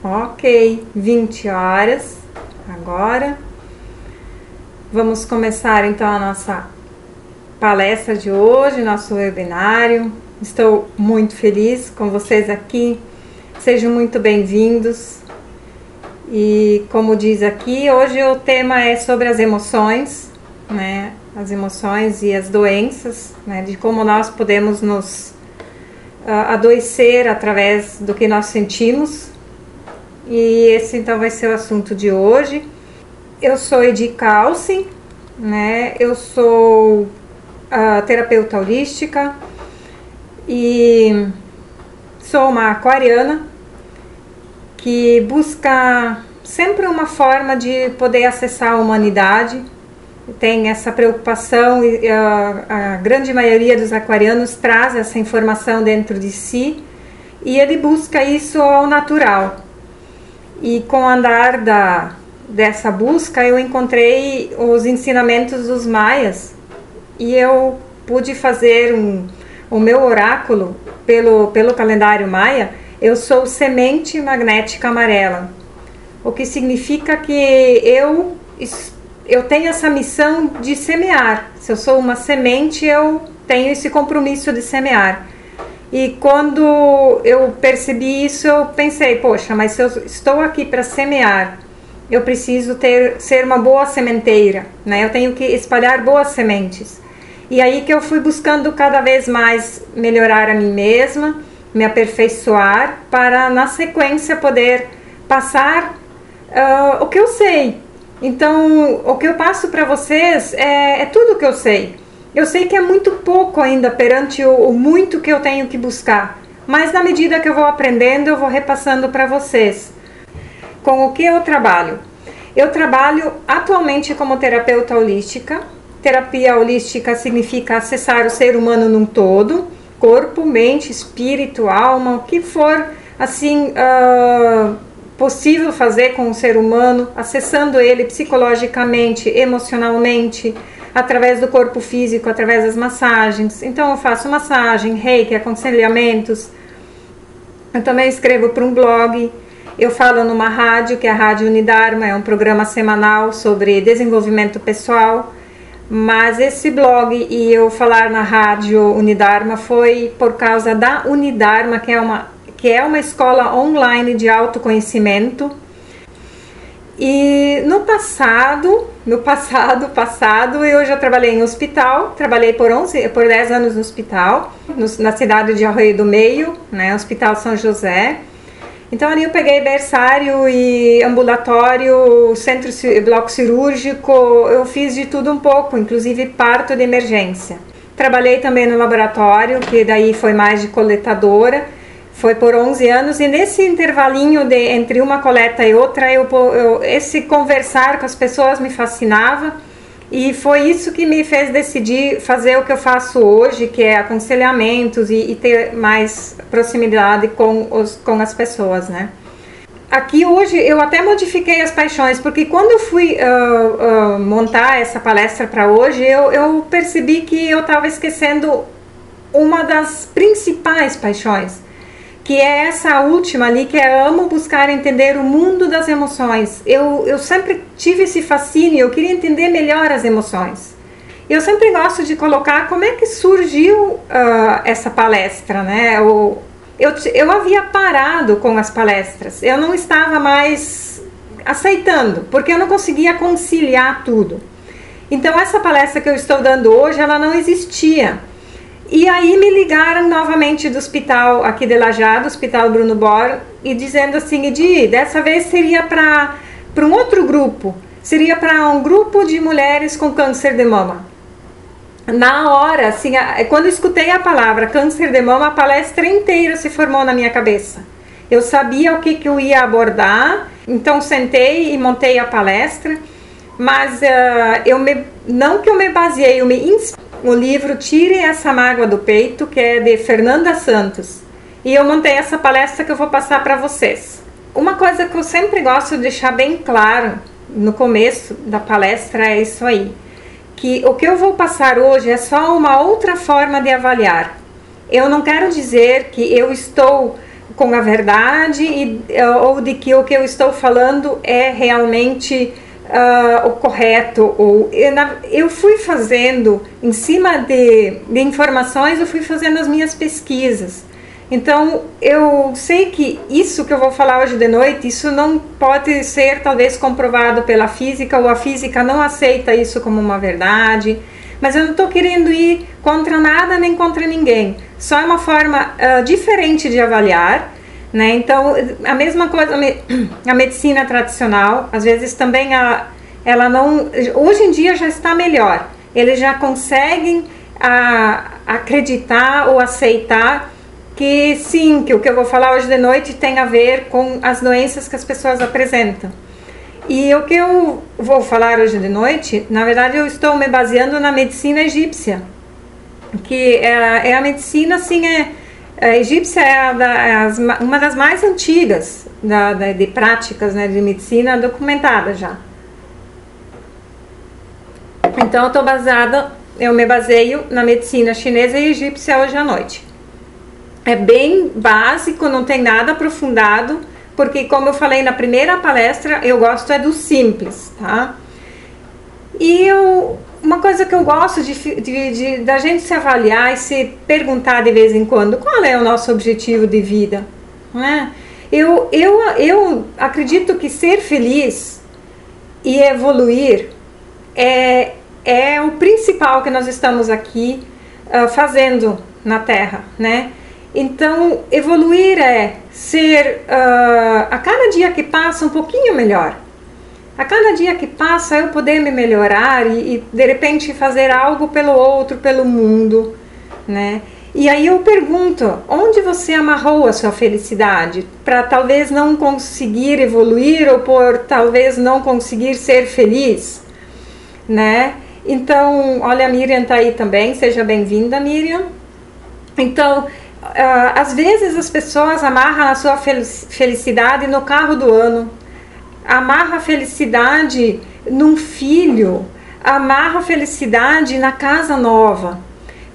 Ok, 20 horas agora. Vamos começar então a nossa palestra de hoje, nosso webinário. Estou muito feliz com vocês aqui. Sejam muito bem-vindos. E como diz aqui, hoje o tema é sobre as emoções, né? As emoções e as doenças, né? De como nós podemos nos adoecer através do que nós sentimos. E esse então vai ser o assunto de hoje. Eu sou Edi Calci, né? Eu sou terapeuta holística e sou uma aquariana que busca sempre uma forma de poder acessar a humanidade. Tem essa preocupação e a grande maioria dos aquarianos traz essa informação dentro de si e ele busca isso ao natural. E com o andar dessa busca eu encontrei os ensinamentos dos maias e eu pude fazer o meu oráculo pelo calendário maia. Eu sou semente magnética amarela, o que significa que eu tenho essa missão de semear. Se eu sou uma semente, eu tenho esse compromisso de semear. E quando eu percebi isso, eu pensei, poxa, mas se eu estou aqui para semear, eu preciso ser uma boa sementeira, né? Eu tenho que espalhar boas sementes. E aí que eu fui buscando cada vez mais melhorar a mim mesma, me aperfeiçoar, para na sequência poder passar o que eu sei. Então, o que eu passo para vocês é tudo o que eu sei. Eu sei que é muito pouco ainda perante o muito que eu tenho que buscar, mas na medida que eu vou aprendendo, eu vou repassando para vocês. Com o que eu trabalho? Eu trabalho atualmente como terapeuta holística. Terapia holística significa acessar o ser humano num todo, corpo, mente, espírito, alma, o que for assim possível fazer com o ser humano, acessando ele psicologicamente, emocionalmente, através do corpo físico, através das massagens. Então eu faço massagem, reiki, aconselhamentos. Eu também escrevo para um blog. Eu falo numa rádio, que é a Rádio Unidarma, é um programa semanal sobre desenvolvimento pessoal. Mas esse blog e eu falar na Rádio Unidarma foi por causa da Unidarma, que é uma escola online de autoconhecimento. E no passado, eu já trabalhei em hospital, trabalhei por 10 anos no hospital, na cidade de Arroio do Meio, né, Hospital São José. Então ali eu peguei berçário e ambulatório, bloco cirúrgico, eu fiz de tudo um pouco, inclusive parto de emergência. Trabalhei também no laboratório, que daí foi mais de coletadora. Foi por 11 anos e nesse intervalinho entre uma coleta e outra, esse conversar com as pessoas me fascinava e foi isso que me fez decidir fazer o que eu faço hoje, que é aconselhamentos e ter mais proximidade com as pessoas, né? Aqui hoje eu até modifiquei as paixões, porque quando eu fui montar essa palestra para hoje, eu percebi que eu estava esquecendo uma das principais paixões, que é essa última ali, que é amo buscar entender o mundo das emoções. Eu sempre tive esse fascínio, eu queria entender melhor as emoções. Eu sempre gosto de colocar como é que surgiu essa palestra, né? Eu havia parado com as palestras, eu não estava mais aceitando, porque eu não conseguia conciliar tudo. Então essa palestra que eu estou dando hoje, ela não existia. E aí me ligaram novamente do hospital aqui de Lajeado, Hospital Bruno Bor, e dizendo assim, Edi, dessa vez seria para um outro grupo, seria para um grupo de mulheres com câncer de mama. Na hora, assim, quando eu escutei a palavra câncer de mama, a palestra inteira se formou na minha cabeça. Eu sabia o que eu ia abordar, então sentei e montei a palestra, mas não que eu me baseei, eu me inspirei. O livro Tire Essa Mágoa do Peito, que é de Fernanda Santos. E eu montei essa palestra que eu vou passar para vocês. Uma coisa que eu sempre gosto de deixar bem claro no começo da palestra é isso aí. Que o que eu vou passar hoje é só uma outra forma de avaliar. Eu não quero dizer que eu estou com a verdade ou de que o que eu estou falando é realmente o correto. Eu fui fazendo, em cima de informações, eu fui fazendo as minhas pesquisas. Então, eu sei que isso que eu vou falar hoje de noite, isso não pode ser talvez comprovado pela física, ou a física não aceita isso como uma verdade, mas eu não estou querendo ir contra nada nem contra ninguém, só é uma forma diferente de avaliar, né? Então, a mesma coisa, a medicina tradicional, às vezes também ela não, hoje em dia já está melhor, eles já conseguem acreditar ou aceitar que sim, que o que eu vou falar hoje de noite tem a ver com as doenças que as pessoas apresentam. E o que eu vou falar hoje de noite, na verdade eu estou me baseando na medicina egípcia, que é a medicina, assim, a egípcia é uma das mais antigas de práticas, né, de medicina documentada já. Então eu me baseio na medicina chinesa e egípcia hoje à noite. É bem básico, não tem nada aprofundado, porque como eu falei na primeira palestra, eu gosto do simples, tá? E uma coisa que eu gosto da gente se avaliar e se perguntar de vez em quando, qual é o nosso objetivo de vida, né? Eu acredito que ser feliz e evoluir é o principal que nós estamos aqui fazendo na Terra, né? Então, evoluir é ser, a cada dia que passa, um pouquinho melhor. A cada dia que passa, eu poder me melhorar e de repente, fazer algo pelo outro, pelo mundo, né? E aí eu pergunto, onde você amarrou a sua felicidade? Para talvez não conseguir evoluir ou por talvez não conseguir ser feliz, né? Então, olha, a Miriam está aí também, seja bem-vinda, Miriam. Então, às vezes as pessoas amarram a sua felicidade no carro do ano, amarra a felicidade num filho, amarra a felicidade na casa nova.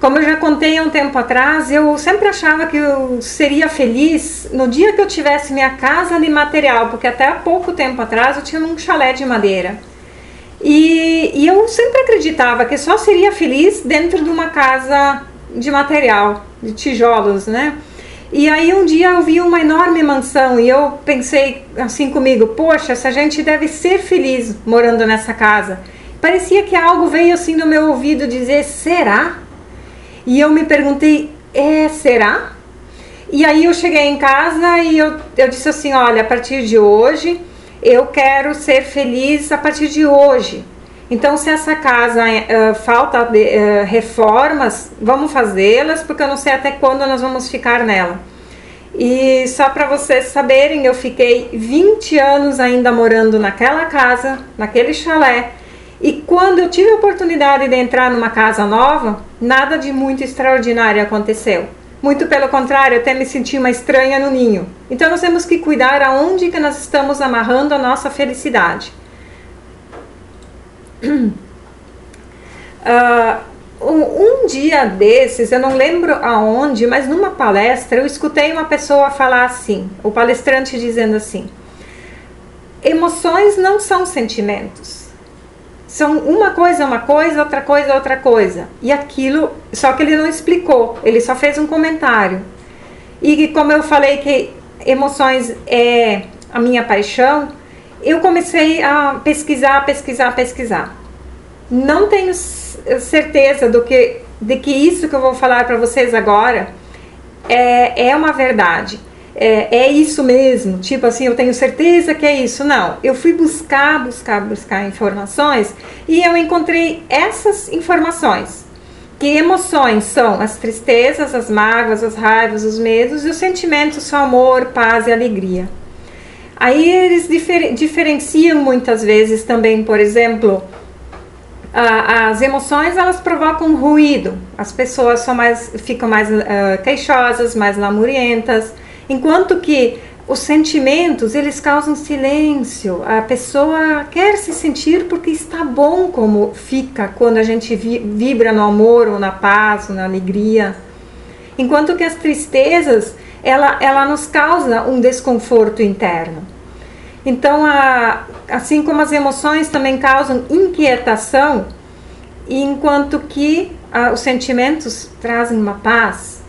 Como eu já contei há um tempo atrás, eu sempre achava que eu seria feliz no dia que eu tivesse minha casa de material, porque até há pouco tempo atrás eu tinha um chalé de madeira. E eu sempre acreditava que só seria feliz dentro de uma casa de material, de tijolos, né? E aí um dia eu vi uma enorme mansão e eu pensei assim comigo, poxa, essa gente deve ser feliz morando nessa casa. Parecia que algo veio assim no meu ouvido dizer, será? E eu me perguntei, será? E aí eu cheguei em casa e eu disse assim, olha, a partir de hoje eu quero ser feliz a partir de hoje. Então, se essa casa falta reformas, vamos fazê-las, porque eu não sei até quando nós vamos ficar nela. E só para vocês saberem, eu fiquei 20 anos ainda morando naquela casa, naquele chalé. E quando eu tive a oportunidade de entrar numa casa nova, nada de muito extraordinário aconteceu. Muito pelo contrário, até me senti uma estranha no ninho. Então, nós temos que cuidar aonde que nós estamos amarrando a nossa felicidade. Um dia desses, eu não lembro aonde, mas numa palestra eu escutei uma pessoa falar assim, o palestrante dizendo assim, emoções não são sentimentos, são uma coisa, outra coisa, e aquilo, só que ele não explicou, ele só fez um comentário. E como eu falei que emoções é a minha paixão, eu comecei a pesquisar. Não tenho certeza de que isso que eu vou falar para vocês agora é uma verdade. É isso mesmo, tipo assim, eu tenho certeza que é isso. Não, eu fui buscar informações e eu encontrei essas informações. Que emoções são as tristezas, as mágoas, as raivas, os medos e os sentimentos são amor, paz e alegria. Aí eles diferenciam muitas vezes também, por exemplo, as emoções, elas provocam ruído. As pessoas ficam mais queixosas, mais lamurientas, enquanto que os sentimentos, eles causam silêncio. A pessoa quer se sentir porque está bom como fica quando a gente vibra no amor, ou na paz, ou na alegria. Enquanto que as tristezas, ela nos causa um desconforto interno. Então, assim como as emoções também causam inquietação, enquanto que os sentimentos trazem uma paz,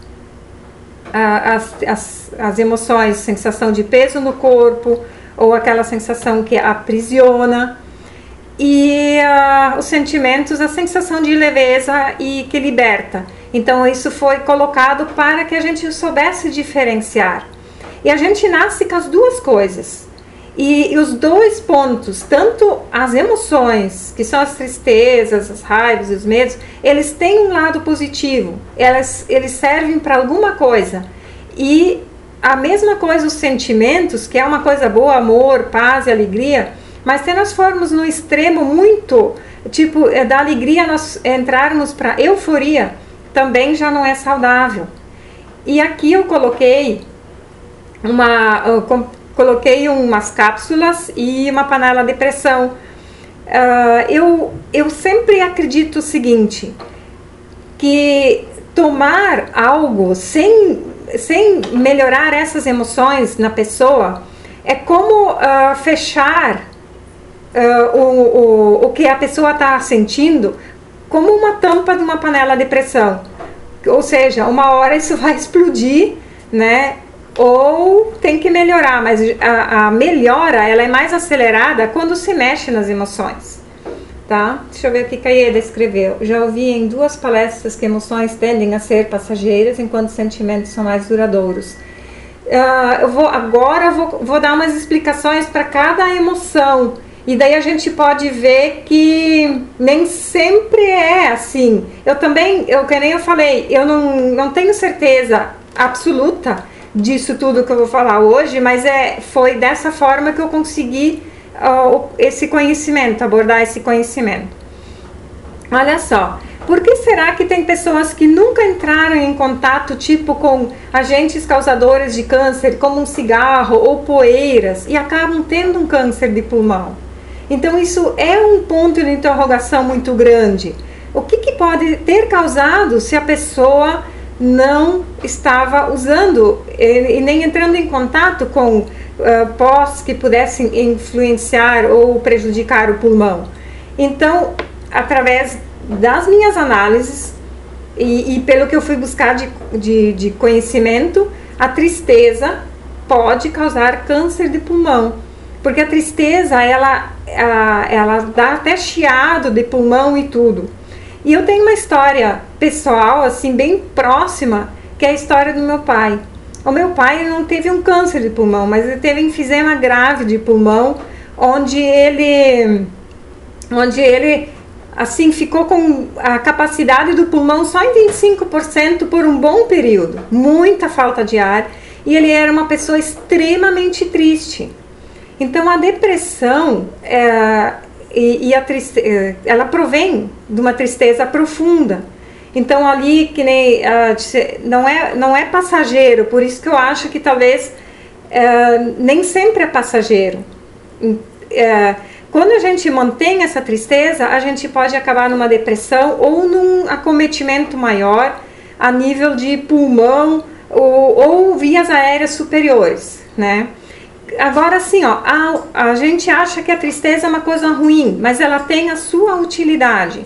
as emoções, sensação de peso no corpo, ou aquela sensação que aprisiona, e os sentimentos, a sensação de leveza e que liberta. Então isso foi colocado para que a gente soubesse diferenciar. E a gente nasce com as duas coisas. E os dois pontos, tanto as emoções, que são as tristezas, as raivas, os medos, eles têm um lado positivo, eles servem para alguma coisa. E a mesma coisa os sentimentos, que é uma coisa boa, amor, paz e alegria, mas se nós formos no extremo muito, tipo, da alegria nós entrarmos para euforia, também já não é saudável. E aqui eu coloquei umas cápsulas e uma panela de pressão. Eu sempre acredito o seguinte, que tomar algo sem melhorar essas emoções na pessoa é como fechar o que a pessoa está sentindo como uma tampa de uma panela de pressão. Ou seja, uma hora isso vai explodir, né? Ou tem que melhorar, mas a melhora ela é mais acelerada quando se mexe nas emoções, tá? Deixa eu ver o que Caeda escreveu. Já ouvi em 2 palestras que emoções tendem a ser passageiras, enquanto sentimentos são mais duradouros. Eu vou dar umas explicações para cada emoção, e daí a gente pode ver que nem sempre é assim. Que nem eu falei, eu não tenho certeza absoluta disso tudo que eu vou falar hoje, mas foi dessa forma que eu consegui esse conhecimento, abordar esse conhecimento. Olha só, por que será que tem pessoas que nunca entraram em contato tipo com agentes causadores de câncer, como um cigarro ou poeiras, e acabam tendo um câncer de pulmão? Então isso é um ponto de interrogação muito grande. O que pode ter causado se a pessoa não estava usando e nem entrando em contato com pós que pudessem influenciar ou prejudicar o pulmão? Então, através das minhas análises e pelo que eu fui buscar de conhecimento, a tristeza pode causar câncer de pulmão, porque a tristeza ela dá até chiado de pulmão e tudo. E eu tenho uma história pessoal, assim, bem próxima, que é a história do meu pai. O meu pai não teve um câncer de pulmão, mas ele teve enfisema grave de pulmão, onde ele assim, ficou com a capacidade do pulmão só em 25% por um bom período. Muita falta de ar. E ele era uma pessoa extremamente triste. Então, a depressão e a tristeza, ela provém de uma tristeza profunda. Então ali que nem não é passageiro, por isso que eu acho que talvez nem sempre é passageiro. Quando a gente mantém essa tristeza, a gente pode acabar numa depressão ou num acometimento maior a nível de pulmão ou vias aéreas superiores, né? Agora sim, a gente acha que a tristeza é uma coisa ruim, mas ela tem a sua utilidade.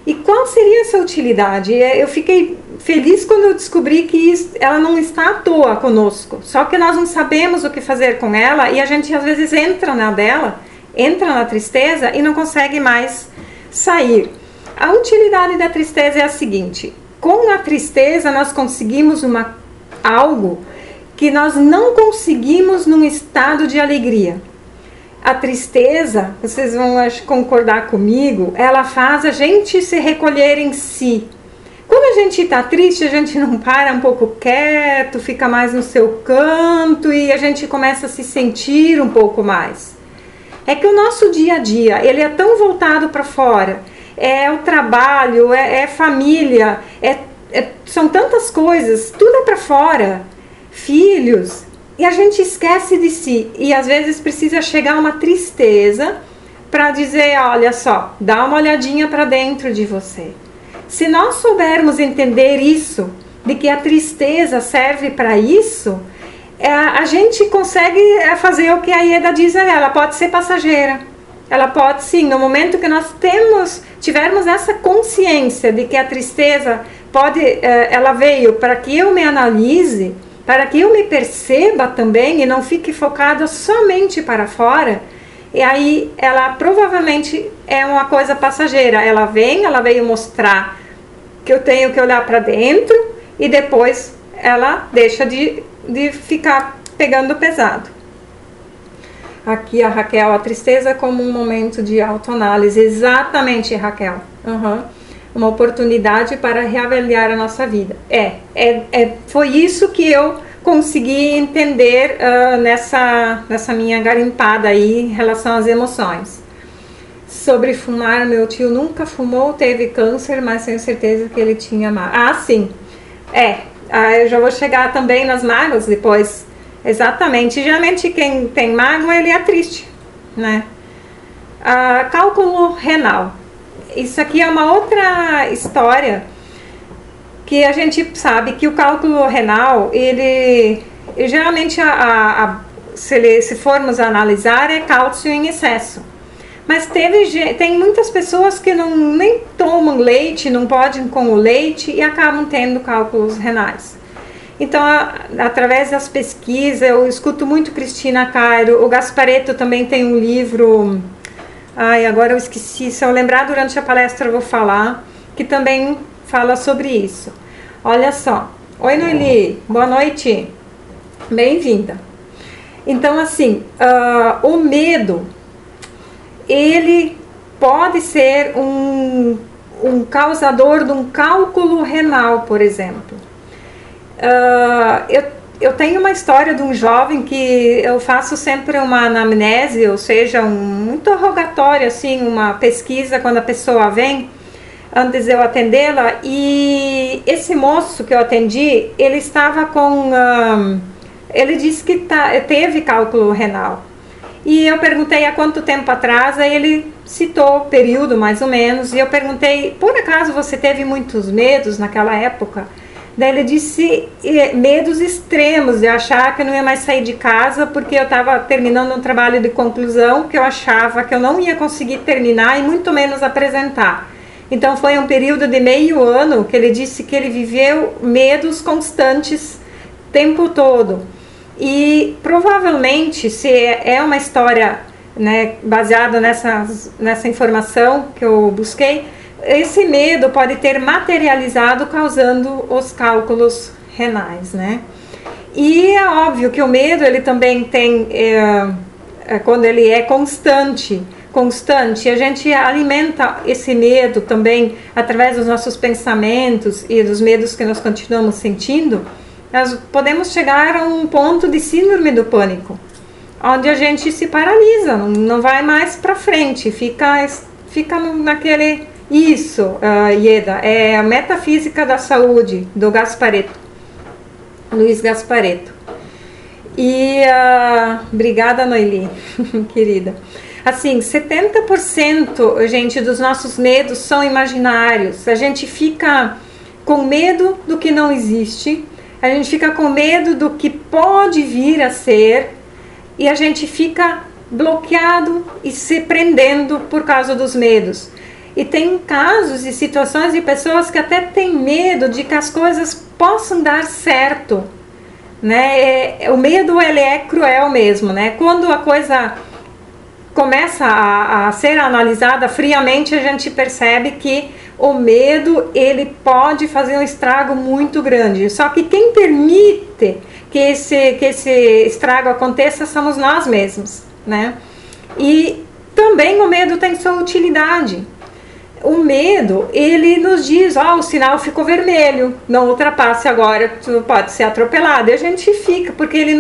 E qual seria essa utilidade? Eu fiquei feliz quando eu descobri que ela não está à toa conosco, só que nós não sabemos o que fazer com ela e a gente às vezes entra na tristeza e não consegue mais sair. A utilidade da tristeza é a seguinte: com a tristeza nós conseguimos algo que nós não conseguimos num estado de alegria. A tristeza, vocês vão concordar comigo, ela faz a gente se recolher em si. Quando a gente está triste, a gente não para um pouco quieto, fica mais no seu canto e a gente começa a se sentir um pouco mais. É que o nosso dia a dia, ele é tão voltado para fora. É o trabalho, é família, são tantas coisas, tudo é para fora. Filhos, e a gente esquece de si, e às vezes precisa chegar uma tristeza para dizer, olha só, dá uma olhadinha para dentro de você. Se nós soubermos entender isso, de que a tristeza serve para isso, a gente consegue fazer o que a Ieda diz, ela pode ser passageira. Ela pode sim, no momento que nós tivermos essa consciência de que a tristeza ela veio para que eu me analise, para que eu me perceba também e não fique focada somente para fora, e aí ela provavelmente é uma coisa passageira. Ela veio mostrar que eu tenho que olhar para dentro e depois ela deixa de ficar pegando pesado. Aqui a Raquel, a tristeza como um momento de autoanálise. Exatamente, Raquel. Uma oportunidade para reavaliar a nossa vida. Foi isso que eu consegui entender nessa minha garimpada aí em relação às emoções. Sobre fumar, meu tio nunca fumou, teve câncer, mas tenho certeza que ele tinha mágoa. Sim. Eu já vou chegar também nas mágoas depois. Exatamente. Geralmente quem tem mágoa, ele é triste, né? Cálculo renal. Isso aqui é uma outra história que a gente sabe que o cálculo renal, ele geralmente, se formos analisar, é cálcio em excesso. Mas tem muitas pessoas que nem tomam leite, não podem com o leite e acabam tendo cálculos renais. Então, através das pesquisas, eu escuto muito Cristina Cairo, o Gasparetto também tem um livro, agora eu esqueci, se eu lembrar durante a palestra eu vou falar, que também fala sobre isso. Olha só, oi Noeli, boa noite, bem-vinda. Então assim, o medo, ele pode ser um causador de um cálculo renal, por exemplo. Eu tenho uma história de um jovem que eu faço sempre uma anamnese, ou seja, um interrogatório, assim, uma pesquisa quando a pessoa vem, antes de eu atendê-la, e esse moço que eu atendi, ele estava ele disse que teve cálculo renal. E eu perguntei há quanto tempo atrás, aí ele citou o período mais ou menos, e eu perguntei, por acaso você teve muitos medos naquela época? Daí ele disse medos extremos de achar que eu não ia mais sair de casa porque eu estava terminando um trabalho de conclusão que eu achava que eu não ia conseguir terminar e muito menos apresentar. Então foi um período de meio ano que ele disse que ele viveu medos constantes o tempo todo. E provavelmente, se é uma história, né, baseada nessa informação que eu busquei, esse medo pode ter materializado causando os cálculos renais, né? E é óbvio que o medo, ele também tem, quando ele é constante, a gente alimenta esse medo também através dos nossos pensamentos e dos medos que nós continuamos sentindo. Nós podemos chegar a um ponto de síndrome do pânico, onde a gente se paralisa, não vai mais para frente, fica naquele... Isso, Ieda, é a Metafísica da Saúde, do Gasparetto, Luiz Gasparetto. E obrigada, Noeli, querida. Assim, 70%, gente, dos nossos medos são imaginários. A gente fica com medo do que não existe, a gente fica com medo do que pode vir a ser, e a gente fica bloqueado e se prendendo por causa dos medos. E tem casos e situações de pessoas que até têm medo de que as coisas possam dar certo, né? O medo, ele é cruel mesmo, né? Quando a coisa começa a ser analisada friamente, a gente percebe que o medo, ele pode fazer um estrago muito grande. Só que quem permite que esse estrago aconteça somos nós mesmos, né? E também o medo tem sua utilidade. O medo, ele nos diz, o sinal ficou vermelho, não ultrapasse agora, tu pode ser atropelado. E a gente fica, porque ele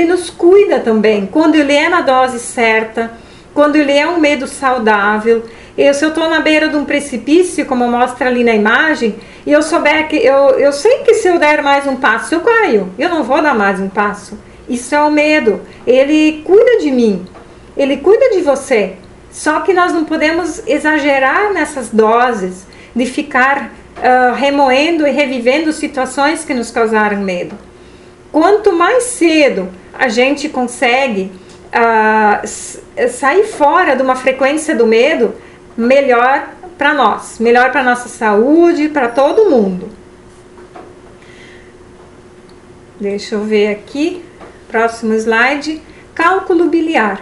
nos cuida também, quando ele é na dose certa, quando ele é um medo saudável. Se eu estou na beira de um precipício, como mostra ali na imagem, e eu souber que, eu sei que se eu der mais um passo, eu caio, eu não vou dar mais um passo. Isso é o medo, ele cuida de mim, ele cuida de você. Só que nós não podemos exagerar nessas doses de ficar remoendo e revivendo situações que nos causaram medo. Quanto mais cedo a gente consegue sair fora de uma frequência do medo, melhor para nós, melhor para nossa saúde, para todo mundo. Deixa eu ver aqui, próximo slide, cálculo biliar.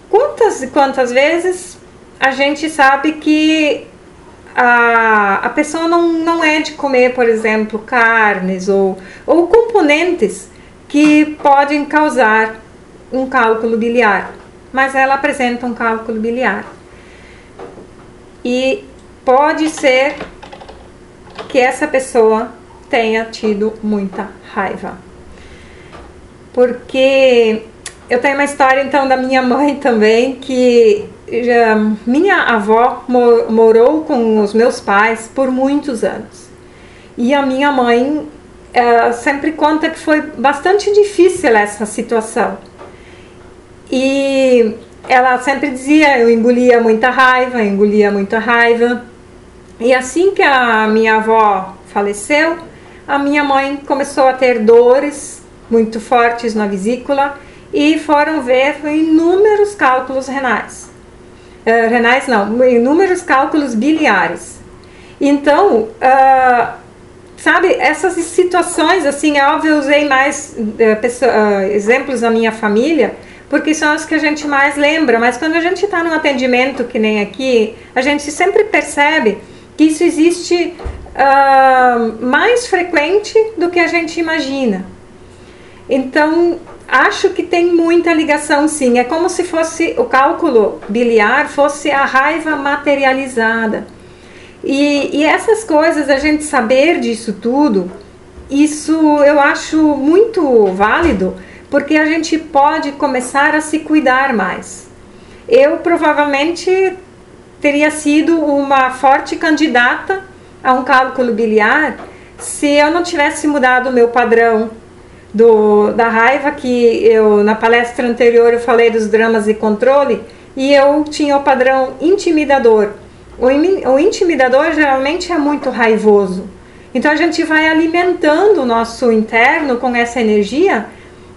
Quantas vezes a gente sabe que a pessoa não é de comer, por exemplo, carnes ou componentes que podem causar um cálculo biliar, mas ela apresenta um cálculo biliar. E pode ser que essa pessoa tenha tido muita raiva. Porque eu tenho uma história então da minha mãe também, que minha avó morou com os meus pais por muitos anos. E a minha mãe sempre conta que foi bastante difícil essa situação. E ela sempre dizia, eu engolia muita raiva. E assim que a minha avó faleceu, a minha mãe começou a ter dores muito fortes na vesícula e foram ver inúmeros cálculos renais. Inúmeros cálculos biliares. Então, sabe, essas situações, assim, é óbvio, eu usei mais exemplos da minha família, porque são as que a gente mais lembra, mas quando a gente está num atendimento que nem aqui, a gente sempre percebe que isso existe mais frequente do que a gente imagina. Então, acho que tem muita ligação, sim. É como se fosse o cálculo biliar, fosse a raiva materializada. E essas coisas, a gente saber disso tudo, isso eu acho muito válido, porque a gente pode começar a se cuidar mais. Eu provavelmente teria sido uma forte candidata a um cálculo biliar se eu não tivesse mudado o meu padrão da raiva, que eu na palestra anterior eu falei dos dramas de controle, e eu tinha o padrão intimidador. O intimidador geralmente é muito raivoso, então a gente vai alimentando o nosso interno com essa energia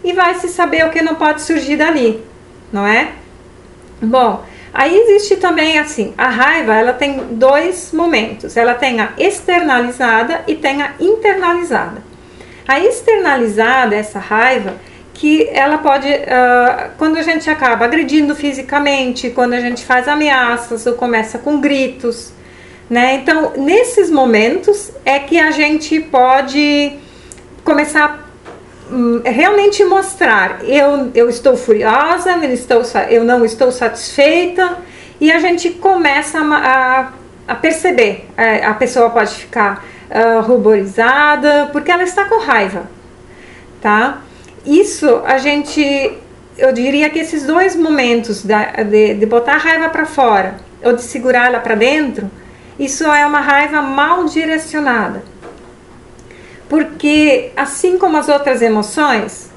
e vai se saber o que não pode surgir dali, não é? Bom, aí existe também assim, a raiva, ela tem dois momentos, ela tem a externalizada e tem a internalizada. A externalizada, essa raiva, que ela pode, quando a gente acaba agredindo fisicamente, quando a gente faz ameaças ou começa com gritos, né? Então, nesses momentos é que a gente pode começar a realmente mostrar, eu estou furiosa, eu não estou satisfeita, e a gente começa a perceber, a pessoa pode ficar ruborizada, porque ela está com raiva, tá? Isso eu diria que esses dois momentos de botar a raiva para fora ou de segurar ela para dentro, isso é uma raiva mal direcionada. Porque assim como as outras emoções,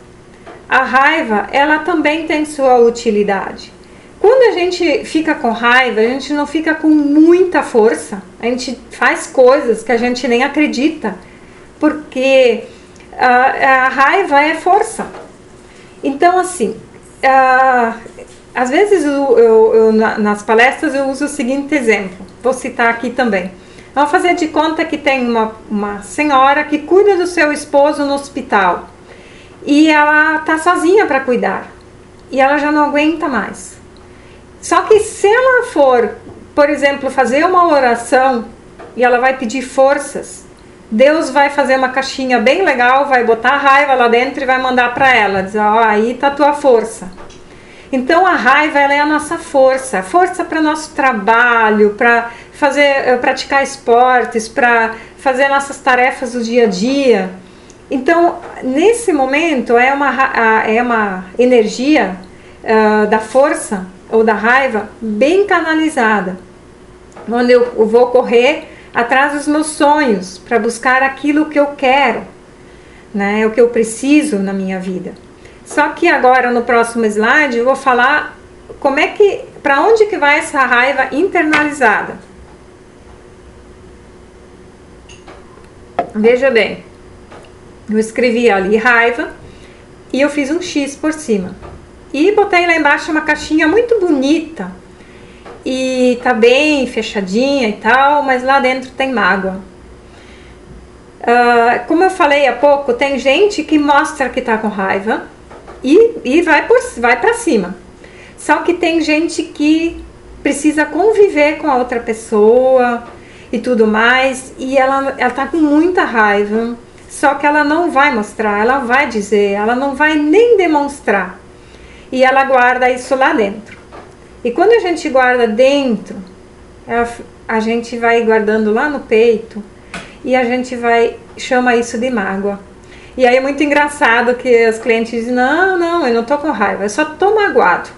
a raiva, ela também tem sua utilidade. Quando a gente fica com raiva, a gente não fica com muita força, a gente faz coisas que a gente nem acredita, porque a raiva é força. Então, assim, às vezes nas palestras eu uso o seguinte exemplo, vou citar aqui também. Vamos fazer de conta que tem uma senhora que cuida do seu esposo no hospital e ela está sozinha para cuidar e ela já não aguenta mais. Só que se ela for, por exemplo, fazer uma oração e ela vai pedir forças, Deus vai fazer uma caixinha bem legal, vai botar a raiva lá dentro e vai mandar para ela, dizer, aí está a tua força. Então a raiva, ela é a nossa força para nosso trabalho, para praticar esportes, para fazer nossas tarefas do dia a dia. Então, nesse momento, é uma energia da força ou da raiva bem canalizada, onde eu vou correr atrás dos meus sonhos para buscar aquilo que eu quero, né, o que eu preciso na minha vida. Só que agora, no próximo slide, eu vou falar para onde que vai essa raiva internalizada. Veja bem, eu escrevi ali raiva e eu fiz um X por cima. E botei lá embaixo uma caixinha muito bonita. E tá bem fechadinha e tal, mas lá dentro tem mágoa. Como eu falei há pouco, tem gente que mostra que tá com raiva e vai pra cima. Só que tem gente que precisa conviver com a outra pessoa e tudo mais, e ela tá com muita raiva, só que ela não vai mostrar, ela vai dizer, ela não vai nem demonstrar. E ela guarda isso lá dentro. E quando a gente guarda dentro, a gente vai guardando lá no peito e a gente chama isso de mágoa. E aí é muito engraçado que os clientes dizem, não, eu não tô com raiva, eu só tô magoado.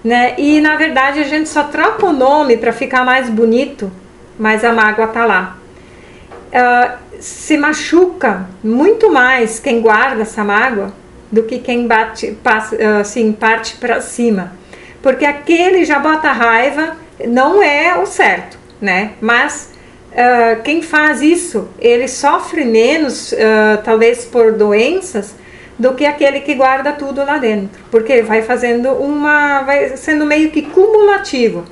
Né? E na verdade a gente só troca o nome para ficar mais bonito, mas a mágoa tá lá. Se machuca muito mais quem guarda essa mágoa do que quem parte para cima. Porque aquele já bota raiva, não é o certo, né? Mas quem faz isso, ele sofre menos, talvez por doenças, do que aquele que guarda tudo lá dentro. Porque vai sendo meio que cumulativo.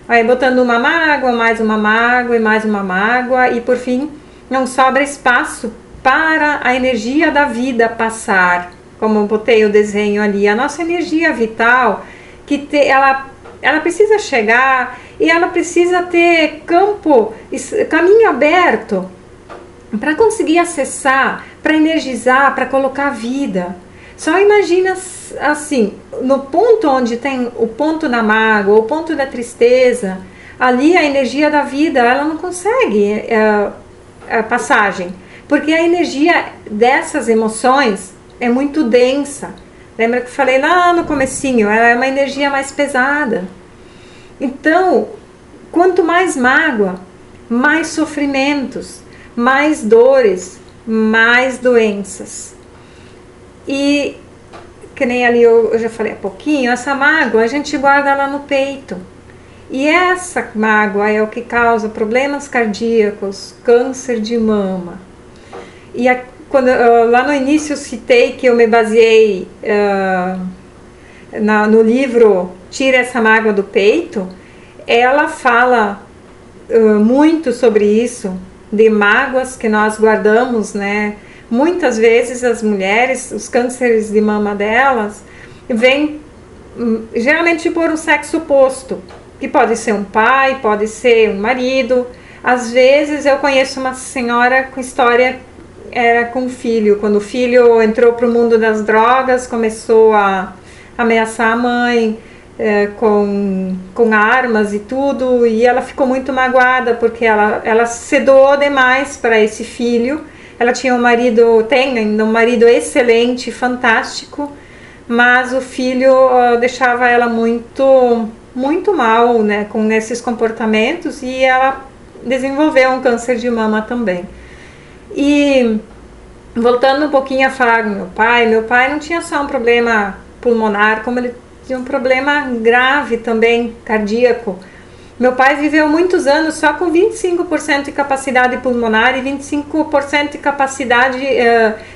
Vai botando uma mágoa, mais uma mágoa e mais uma mágoa, e por fim não sobra espaço para a energia da vida passar. Como eu botei o desenho ali, a nossa energia vital, ela precisa chegar e ela precisa ter caminho aberto para conseguir acessar, para energizar, para colocar vida. Só imagina assim, no ponto onde tem o ponto da mágoa, o ponto da tristeza, ali a energia da vida, ela não consegue a passagem, porque a energia dessas emoções é muito densa. Lembra que eu falei lá no comecinho, ela é uma energia mais pesada. Então, quanto mais mágoa, mais sofrimentos, mais dores, mais doenças. E, que nem ali eu já falei há pouquinho, essa mágoa a gente guarda lá no peito. E essa mágoa é o que causa problemas cardíacos, câncer de mama. E lá no início eu citei que eu me baseei no livro Tira essa mágoa do peito. Ela fala muito sobre isso, de mágoas que nós guardamos, né? Muitas vezes as mulheres, os cânceres de mama delas, vêm geralmente por um sexo oposto, que pode ser um pai, pode ser um marido. Às vezes eu conheço uma senhora com história, era com o filho, quando o filho entrou para o mundo das drogas, começou a ameaçar a mãe, com armas e tudo, e ela ficou muito magoada porque ela se doou demais para esse filho. Ela tinha tem ainda um marido excelente, fantástico, mas o filho deixava ela muito, muito mal, né, com esses comportamentos, e ela desenvolveu um câncer de mama também. E voltando um pouquinho a falar do meu pai não tinha só um problema pulmonar, como ele tinha um problema grave também, cardíaco. Meu pai viveu muitos anos só com 25% de capacidade pulmonar e 25% de capacidade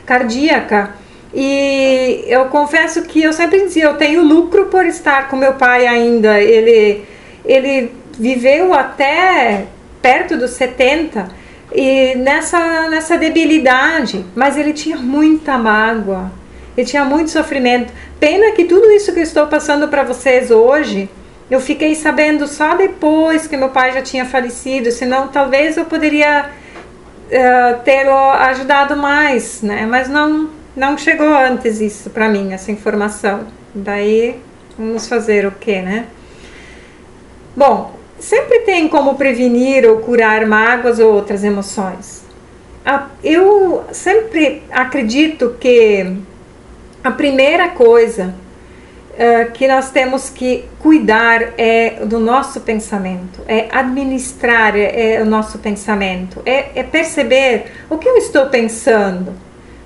cardíaca. E eu confesso que eu sempre dizia, eu tenho lucro por estar com meu pai ainda. Ele viveu até perto dos 70 e nessa debilidade, mas ele tinha muita mágoa, ele tinha muito sofrimento. Pena que tudo isso que eu estou passando para vocês hoje, eu fiquei sabendo só depois que meu pai já tinha falecido, senão talvez eu poderia tê-lo ajudado mais, né? Mas não chegou antes isso para mim, essa informação. Daí, vamos fazer o quê, né? Bom, sempre tem como prevenir ou curar mágoas ou outras emoções. Eu sempre acredito que a primeira coisa que nós temos que cuidar é do nosso pensamento, é administrar o nosso pensamento, é perceber o que eu estou pensando,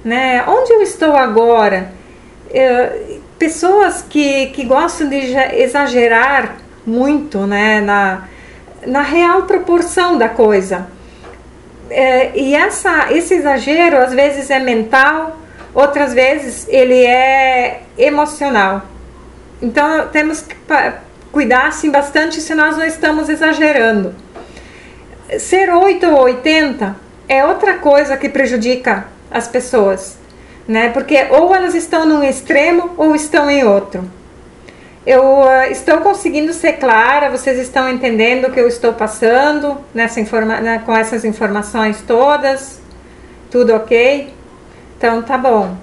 né? Onde eu estou agora. Pessoas que gostam de exagerar muito, né, na real proporção da coisa. esse exagero às vezes é mental, outras vezes ele é emocional. Então temos que cuidar assim, bastante se nós não estamos exagerando. Ser 8 ou 80 é outra coisa que prejudica as pessoas, né? Porque ou elas estão num extremo ou estão em outro. Eu estou conseguindo ser clara, vocês estão entendendo o que eu estou passando com essas informações todas? Tudo ok? Então tá bom.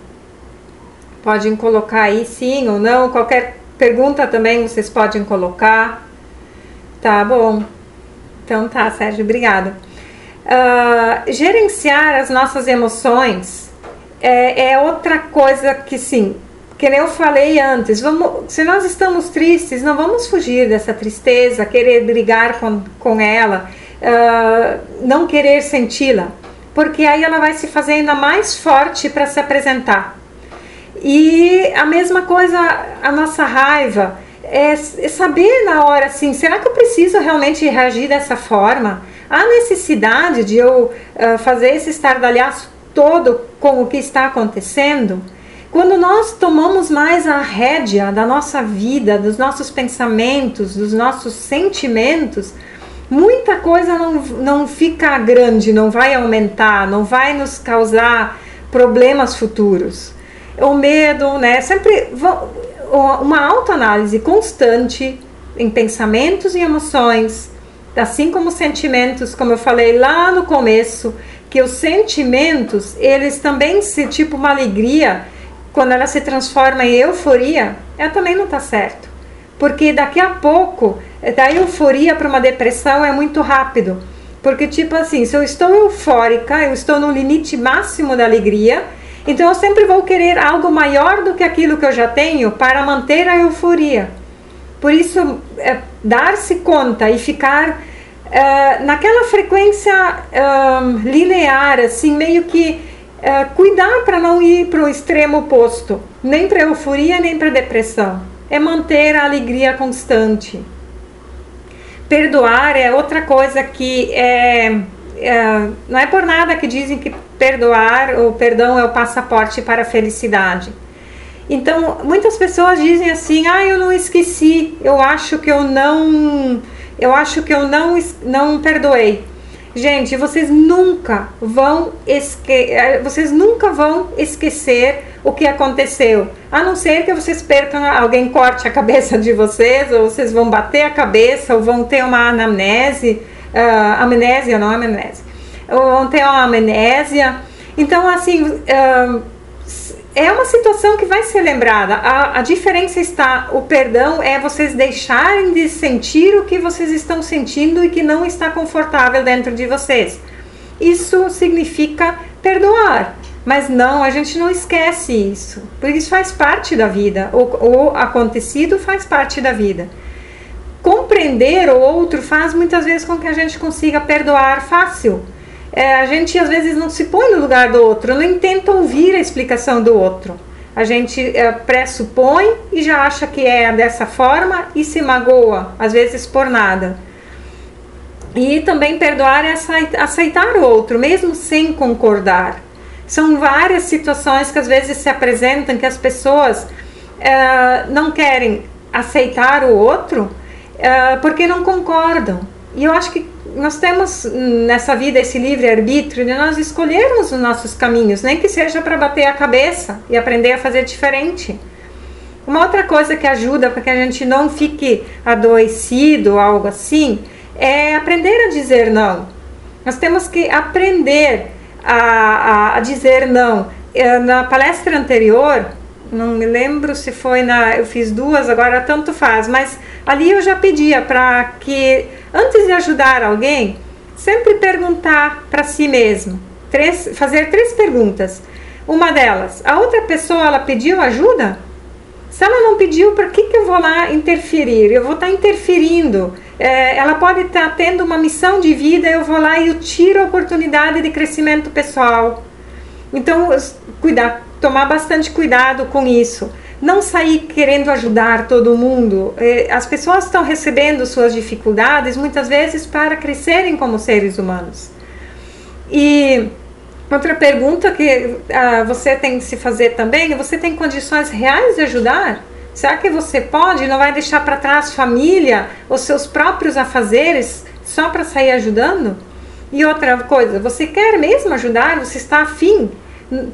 Podem colocar aí sim ou não, qualquer pergunta também vocês podem colocar. Tá bom. Então tá, Sérgio, obrigada. Gerenciar as nossas emoções é outra coisa que sim, que nem eu falei antes, se nós estamos tristes, não vamos fugir dessa tristeza, querer brigar com ela, não querer senti-la, porque aí ela vai se fazer ainda mais forte para se apresentar. E a mesma coisa, a nossa raiva, é saber na hora assim, será que eu preciso realmente reagir dessa forma? Há necessidade de eu fazer esse estardalhaço todo com o que está acontecendo? Quando nós tomamos mais a rédea da nossa vida, dos nossos pensamentos, dos nossos sentimentos, muita coisa não fica grande, não vai aumentar, não vai nos causar problemas futuros. O medo, né? Sempre uma autoanálise constante em pensamentos e emoções, assim como sentimentos, como eu falei lá no começo, que os sentimentos, eles também tipo uma alegria, quando ela se transforma em euforia, ela também não está certo. Porque daqui a pouco, da euforia para uma depressão é muito rápido. Porque tipo assim, se eu estou eufórica, eu estou no limite máximo da alegria, então eu sempre vou querer algo maior do que aquilo que eu já tenho para manter a euforia. Por isso, dar-se conta e ficar naquela frequência linear, assim, meio que cuidar para não ir para o extremo oposto, nem para euforia, nem para depressão. É manter a alegria constante. Perdoar é outra coisa que não é por nada que dizem que perdoar, o perdão é o passaporte para a felicidade. Então, muitas pessoas dizem assim, eu não esqueci, eu acho que eu não perdoei. Gente, vocês nunca vão esquecer o que aconteceu, a não ser que vocês percam, alguém corte a cabeça de vocês, ou vocês vão bater a cabeça, ou vão ter uma amnésia, ou vão ter uma amnésia. Então, assim, é uma situação que vai ser lembrada. A diferença está, o perdão é vocês deixarem de sentir o que vocês estão sentindo e que não está confortável dentro de vocês. Isso significa perdoar, mas não, a gente não esquece isso, porque isso faz parte da vida, o acontecido faz parte da vida. Compreender o outro faz muitas vezes com que a gente consiga perdoar fácil. A gente às vezes não se põe no lugar do outro, nem tenta ouvir a explicação do outro. A gente pressupõe e já acha que é dessa forma e se magoa, às vezes por nada. E também perdoar é aceitar o outro, mesmo sem concordar. São várias situações que às vezes se apresentam que as pessoas não querem aceitar o outro porque não concordam. E eu acho que nós temos nessa vida esse livre-arbítrio de nós escolhermos os nossos caminhos, nem que seja para bater a cabeça e aprender a fazer diferente. Uma outra coisa que ajuda para que a gente não fique adoecido ou algo assim, é aprender a dizer não. Nós temos que aprender a dizer não. Na palestra anterior, não me lembro se foi eu fiz duas, agora tanto faz, mas ali eu já pedia para que, antes de ajudar alguém, sempre perguntar para si mesmo, fazer 3 perguntas. Uma delas, a outra pessoa, ela pediu ajuda? Se ela não pediu, para que eu vou lá interferir? Eu vou estar interferindo. Ela pode estar tendo uma missão de vida, eu vou lá e eu tiro a oportunidade de crescimento pessoal. Então, tomar bastante cuidado com isso. Não sair querendo ajudar todo mundo. As pessoas estão recebendo suas dificuldades muitas vezes para crescerem como seres humanos. E outra pergunta que você tem que se fazer também: você tem condições reais de ajudar? Será que você pode? Não vai deixar para trás família, os seus próprios afazeres, só para sair ajudando? E outra coisa, você quer mesmo ajudar? Você está afim?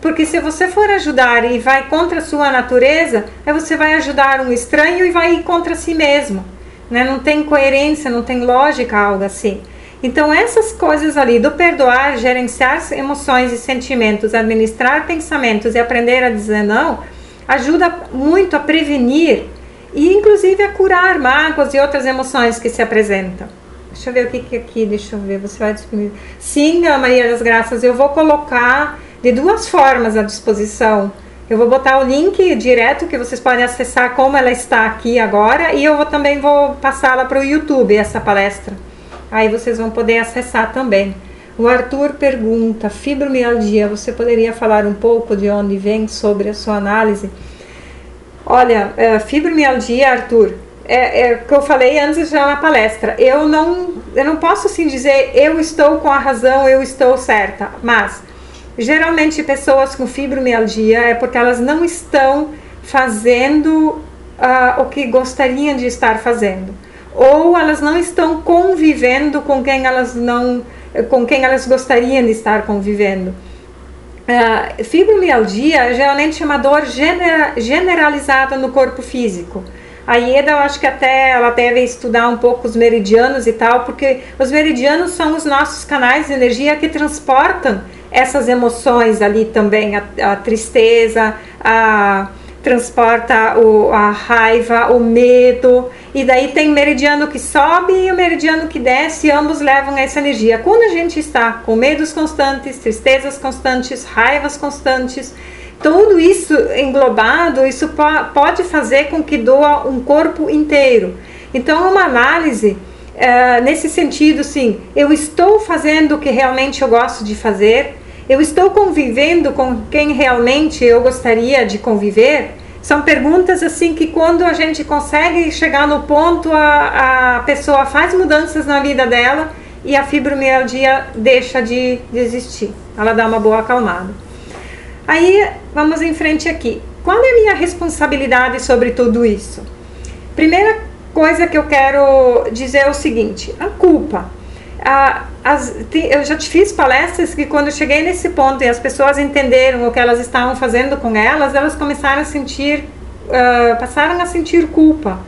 Porque se você for ajudar e vai contra a sua natureza, aí você vai ajudar um estranho e vai ir contra si mesmo, né? Não tem coerência, não tem lógica algo assim. Então essas coisas ali do perdoar, gerenciar emoções e sentimentos, administrar pensamentos e aprender a dizer não, ajuda muito a prevenir e inclusive a curar mágoas e outras emoções que se apresentam. Deixa eu ver o que aqui, deixa eu ver, você vai disponibilizar. Sim, Maria das Graças, eu vou colocar de duas formas à disposição. Eu vou botar o link direto que vocês podem acessar como ela está aqui agora, e eu também vou passá-la para o YouTube, essa palestra. Aí vocês vão poder acessar também. O Arthur pergunta: fibromialgia, você poderia falar um pouco de onde vem sobre a sua análise? Olha, fibromialgia, Arthur, é o que eu falei antes já na palestra. Eu não posso assim dizer eu estou com a razão, eu estou certa, mas geralmente pessoas com fibromialgia é porque elas não estão fazendo o que gostariam de estar fazendo, ou elas não estão convivendo com quem elas gostariam de estar convivendo. Fibromialgia é geralmente uma dor generalizada no corpo físico. A Ieda, eu acho que até ela deve estudar um pouco os meridianos e tal, porque os meridianos são os nossos canais de energia que transportam essas emoções ali também, a tristeza, transporta a raiva, o medo, e daí tem meridiano que sobe e o meridiano que desce, e ambos levam essa energia. Quando a gente está com medos constantes, tristezas constantes, raivas constantes, tudo isso englobado, isso pode fazer com que doa um corpo inteiro. Então, uma análise nesse sentido, sim, eu estou fazendo o que realmente eu gosto de fazer, eu estou convivendo com quem realmente eu gostaria de conviver. São perguntas assim que quando a gente consegue chegar no ponto, a pessoa faz mudanças na vida dela e a fibromialgia deixa de existir, ela dá uma boa acalmada. Aí, vamos em frente aqui. Qual é a minha responsabilidade sobre tudo isso? Primeira coisa que eu quero dizer é o seguinte: a culpa. Eu já te fiz palestras que quando eu cheguei nesse ponto e as pessoas entenderam o que elas estavam fazendo com elas começaram a sentir, passaram a sentir culpa.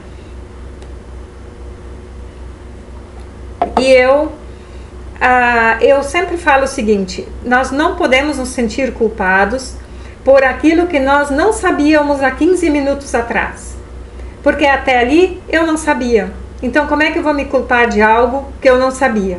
E eu sempre falo o seguinte: nós não podemos nos sentir culpados por aquilo que nós não sabíamos há 15 minutos atrás, porque até ali eu não sabia. Então como é que eu vou me culpar de algo que eu não sabia?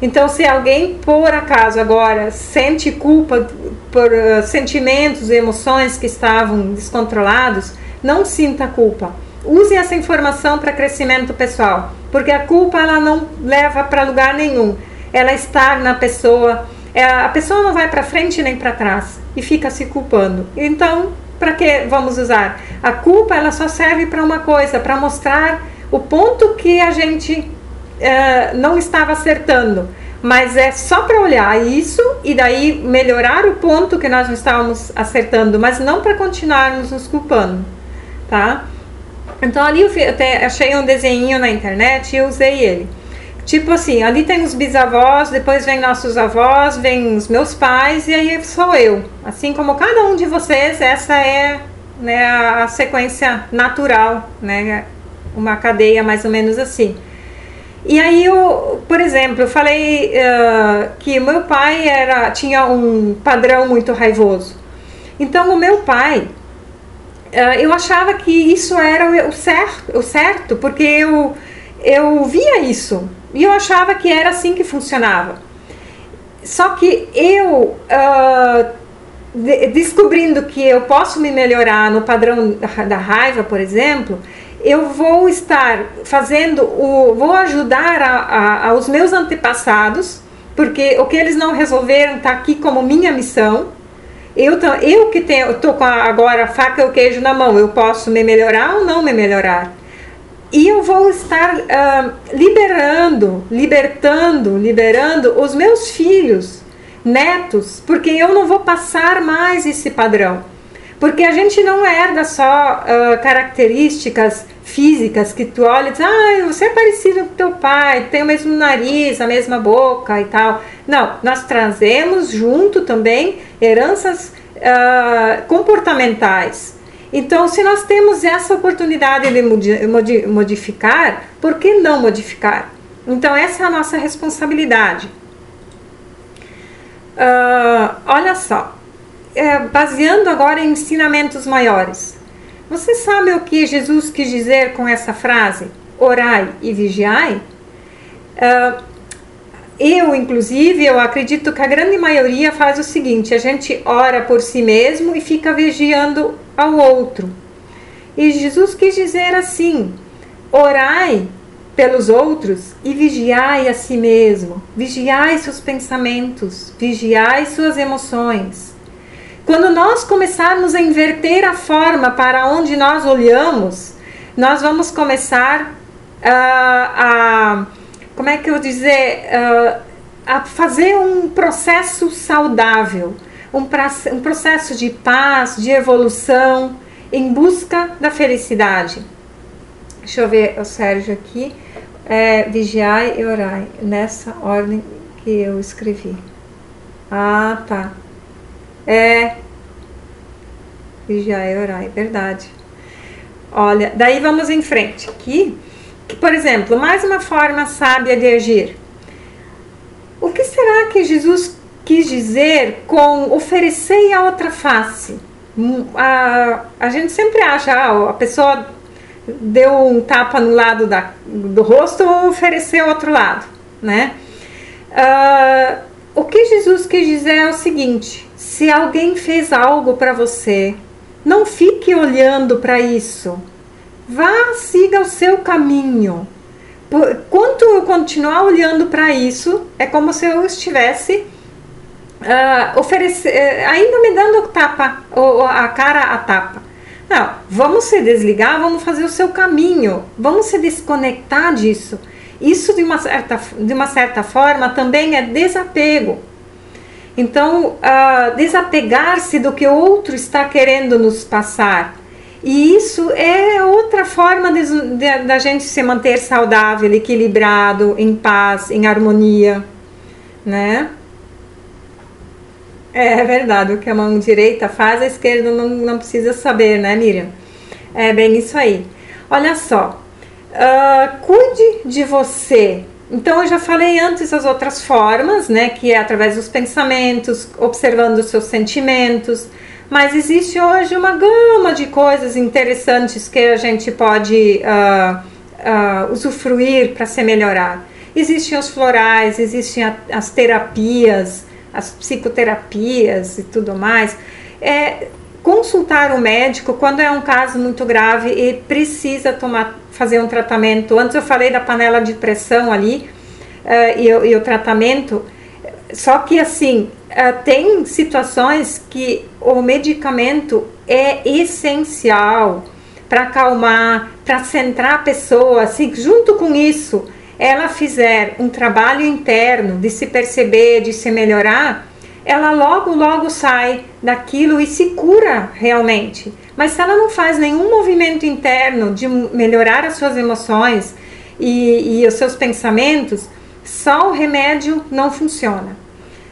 Então, se alguém por acaso agora sente culpa por sentimentos e emoções que estavam descontrolados, não sinta culpa. Use essa informação para crescimento pessoal, porque a culpa ela não leva para lugar nenhum. Ela está na pessoa, a pessoa não vai para frente nem para trás e fica se culpando. Então, para que vamos usar? A culpa ela só serve para uma coisa, para mostrar o ponto que a gente não estava acertando. Mas é só para olhar isso e daí melhorar o ponto que nós não estávamos acertando, mas não para continuarmos nos culpando, tá? Então ali eu até achei um desenho na internet e eu usei ele. Tipo assim, ali tem os bisavós, depois vem nossos avós, vem os meus pais e aí sou eu. Assim como cada um de vocês, essa é, né, a sequência natural, né, uma cadeia mais ou menos assim. E aí por exemplo, eu falei que meu pai tinha um padrão muito raivoso. Então o meu pai, eu achava que isso era o certo, porque eu via isso. E eu achava que era assim que funcionava. Só que eu, descobrindo que eu posso me melhorar no padrão da raiva, por exemplo, eu vou estar vou ajudar aos meus antepassados, porque o que eles não resolveram está aqui como minha missão. Eu que estou com agora a faca e o queijo na mão, eu posso me melhorar ou não me melhorar. E eu vou estar liberando os meus filhos netos, porque eu não vou passar mais esse padrão. Porque a gente não herda só características físicas que tu olha e diz, você é parecido com teu pai, tem o mesmo nariz, a mesma boca e tal. Não, nós trazemos junto também heranças comportamentais. Então, se nós temos essa oportunidade de modificar, por que não modificar? Então, essa é a nossa responsabilidade. Olha só, baseando agora em ensinamentos maiores. Você sabe o que Jesus quis dizer com essa frase? Orai e vigiai? Eu acredito que a grande maioria faz o seguinte: a gente ora por si mesmo e fica vigiando ao outro. E Jesus quis dizer assim: orai pelos outros e vigiai a si mesmo. Vigiai seus pensamentos, vigiai suas emoções. Quando nós começarmos a inverter a forma para onde nós olhamos, nós vamos começar como é que eu dizer, a fazer um processo saudável, um processo de paz, de evolução, em busca da felicidade. Deixa eu ver o Sérgio aqui. Vigiai e orai, nessa ordem que eu escrevi. Tá. Vigiai e orai, verdade. Olha, daí vamos em frente aqui. Que, por exemplo, mais uma forma sábia de agir. O que será que Jesus quis dizer com oferecer a outra face? A gente sempre acha, a pessoa deu um tapa no lado do rosto ou ofereceu outro lado, né? O que Jesus quis dizer é o seguinte: se alguém fez algo para você, não fique olhando para isso. Vá, siga o seu caminho. Quanto eu continuar olhando para isso, é como se eu estivesse ainda me dando tapa, a cara a tapa. Não, vamos se desligar, vamos fazer o seu caminho, vamos se desconectar disso. Isso, de uma certa forma, também é desapego. Então, desapegar-se do que o outro está querendo nos passar. E isso é outra forma da gente se manter saudável, equilibrado, em paz, em harmonia, né? É verdade, o que a mão direita faz, a esquerda não precisa saber, né, Miriam? É bem isso aí. Olha só, cuide de você. Então, eu já falei antes as outras formas, né, que é através dos pensamentos, observando os seus sentimentos, mas existe hoje uma gama de coisas interessantes que a gente pode usufruir para se melhorar. Existem os florais, existem as terapias, as psicoterapias e tudo mais. Consultar o médico quando é um caso muito grave e precisa fazer um tratamento. Antes eu falei da panela de pressão ali e o tratamento, só que assim, tem situações que o medicamento é essencial para acalmar, para centrar a pessoa. Assim, junto com isso, ela fizer um trabalho interno de se perceber, de se melhorar, ela logo sai daquilo e se cura realmente. Mas se ela não faz nenhum movimento interno de melhorar as suas emoções e os seus pensamentos, só o remédio não funciona,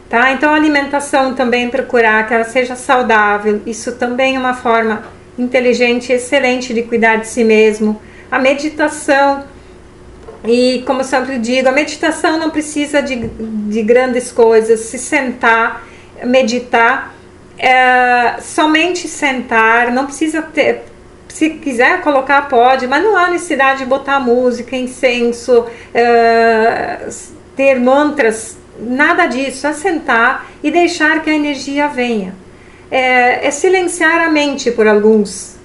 tá? Então a alimentação também, procurar que ela seja saudável, isso também é uma forma inteligente, excelente de cuidar de si mesmo. A meditação, e como eu sempre digo, a meditação não precisa de grandes coisas. Se sentar, meditar, somente sentar, não precisa ter, se quiser colocar pode, mas não há necessidade de botar música, incenso, ter mantras, nada disso. É sentar e deixar que a energia venha, silenciar a mente por alguns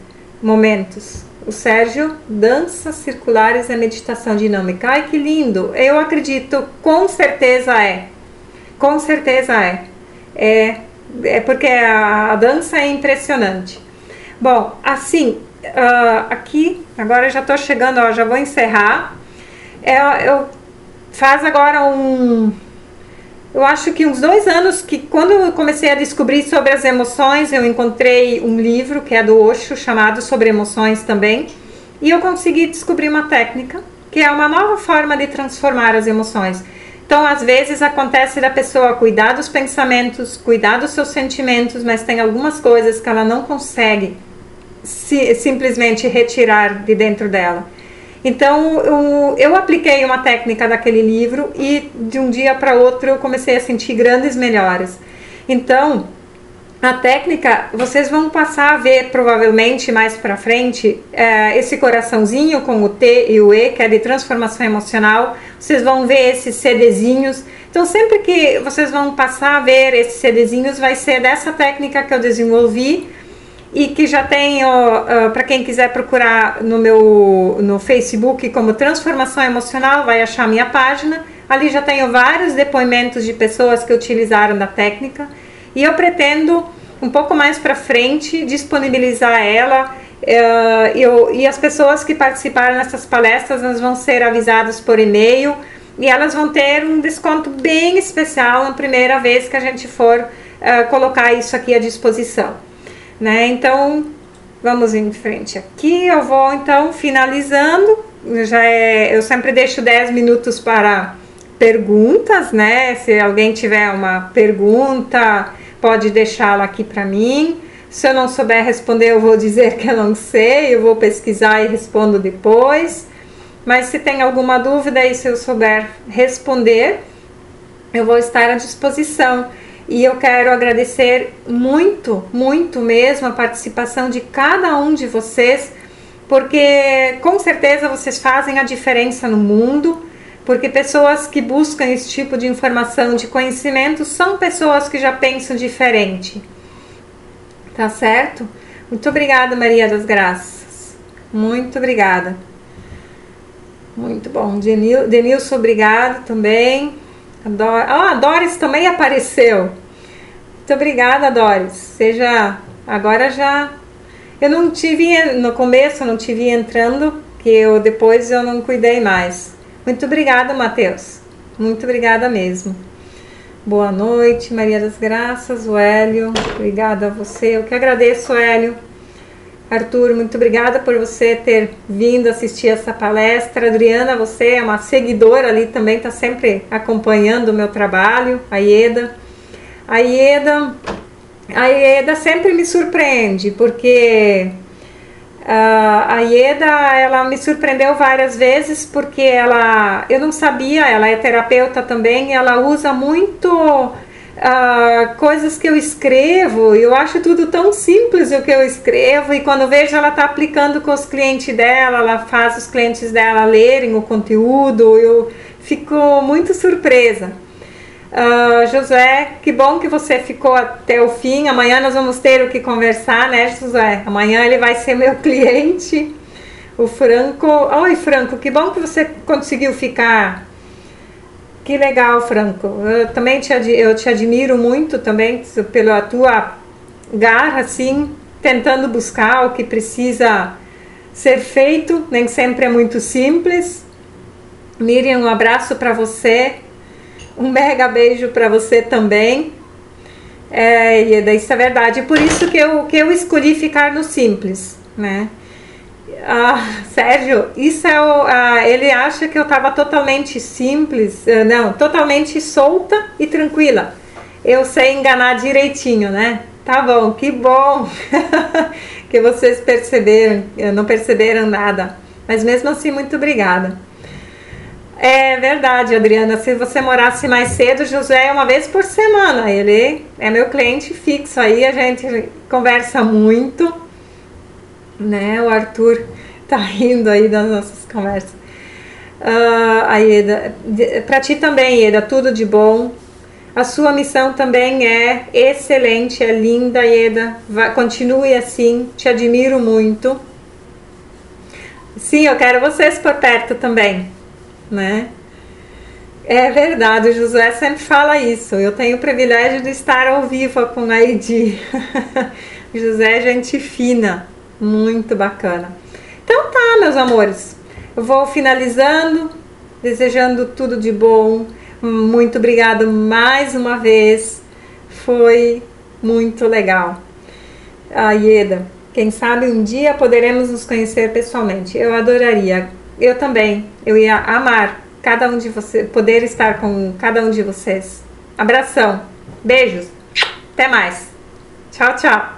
momentos. O Sérgio, danças circulares é meditação dinâmica. Ai, que lindo! Eu acredito, com certeza é. Com certeza é. Porque a dança é impressionante. Bom, assim, aqui, agora eu já estou chegando, já vou encerrar. Eu faço agora eu acho que uns 2 anos, que quando eu comecei a descobrir sobre as emoções, eu encontrei um livro que é do Osho, chamado Sobre Emoções também, e eu consegui descobrir uma técnica, que é uma nova forma de transformar as emoções. Então, às vezes acontece da pessoa cuidar dos pensamentos, cuidar dos seus sentimentos, mas tem algumas coisas que ela não consegue simplesmente retirar de dentro dela. Então, eu apliquei uma técnica daquele livro e de um dia para outro eu comecei a sentir grandes melhoras. Então, a técnica, vocês vão passar a ver provavelmente mais para frente, esse coraçãozinho com o T e o E, que é de transformação emocional. Vocês vão ver esses CDzinhos. Então, sempre que vocês vão passar a ver esses CDzinhos, vai ser dessa técnica que eu desenvolvi e que já tenho, para quem quiser procurar no Facebook como Transformação Emocional, vai achar a minha página. Ali já tenho vários depoimentos de pessoas que utilizaram da técnica e eu pretendo um pouco mais para frente disponibilizar ela, e as pessoas que participaram nessas palestras, elas vão ser avisadas por e-mail e elas vão ter um desconto bem especial na primeira vez que a gente for colocar isso aqui à disposição. Né? Então, vamos em frente aqui. Eu vou então finalizando. Eu sempre deixo 10 minutos para perguntas, né? Se alguém tiver uma pergunta, pode deixá-la aqui para mim. Se eu não souber responder, eu vou dizer que eu não sei, eu vou pesquisar e respondo depois. Mas se tem alguma dúvida e se eu souber responder, eu vou estar à disposição. E eu quero agradecer muito, muito mesmo a participação de cada um de vocês, porque com certeza vocês fazem a diferença no mundo, porque pessoas que buscam esse tipo de informação, de conhecimento, são pessoas que já pensam diferente. Tá certo? Muito obrigada, Maria das Graças. Muito obrigada. Muito bom. Denilson, obrigado também. A Doris também apareceu. Muito obrigada, Doris. Agora já... Eu não tive, no começo eu não tive entrando, que depois eu não cuidei mais. Muito obrigada, Matheus. Muito obrigada mesmo. Boa noite, Maria das Graças, o Hélio. Obrigada a você. Eu que agradeço, Hélio. Arthur, muito obrigada por você ter vindo assistir essa palestra. Adriana, você é uma seguidora ali também, está sempre acompanhando o meu trabalho. A Ieda sempre me surpreende, porque a Ieda, ela me surpreendeu várias vezes, porque eu não sabia, ela é terapeuta também, ela usa muito... coisas que eu escrevo, eu acho tudo tão simples o que eu escrevo, e quando vejo ela está aplicando com os clientes dela, ela faz os clientes dela lerem o conteúdo, eu fico muito surpresa. José, que bom que você ficou até o fim. Amanhã nós vamos ter o que conversar, né, José? Amanhã ele vai ser meu cliente. O Franco, oi Franco, que bom que você conseguiu ficar. Que legal, Franco. Eu também te admiro muito também pela tua garra, assim, tentando buscar o que precisa ser feito. Nem sempre é muito simples. Miriam, um abraço para você. Um mega beijo para você também. Isso é verdade. Por isso que eu escolhi ficar no simples, né? Sérgio, isso ele acha que eu estava totalmente simples, não, totalmente solta e tranquila. Eu sei enganar direitinho, né? Tá bom, que bom que vocês não perceberam nada. Mas mesmo assim, muito obrigada. É verdade, Adriana, se você morasse mais cedo, José é uma vez por semana. Ele é meu cliente fixo, aí a gente conversa muito. Né, o Arthur tá rindo aí das nossas conversas. A Ieda, para ti também, Ieda, tudo de bom. A sua missão também é excelente, é linda, Ieda. Continue assim, te admiro muito. Sim, eu quero vocês por perto também, né? É verdade, o José sempre fala isso. Eu tenho o privilégio de estar ao vivo com a Edi. José é gente fina. Muito bacana. Então tá, meus amores, eu vou finalizando, desejando tudo de bom, muito obrigada mais uma vez. Foi muito legal. Ieda, quem sabe um dia poderemos nos conhecer pessoalmente. Eu adoraria. Eu também. Eu ia amar cada um de vocês, poder estar com cada um de vocês. Abração. Beijos. Até mais. Tchau, tchau.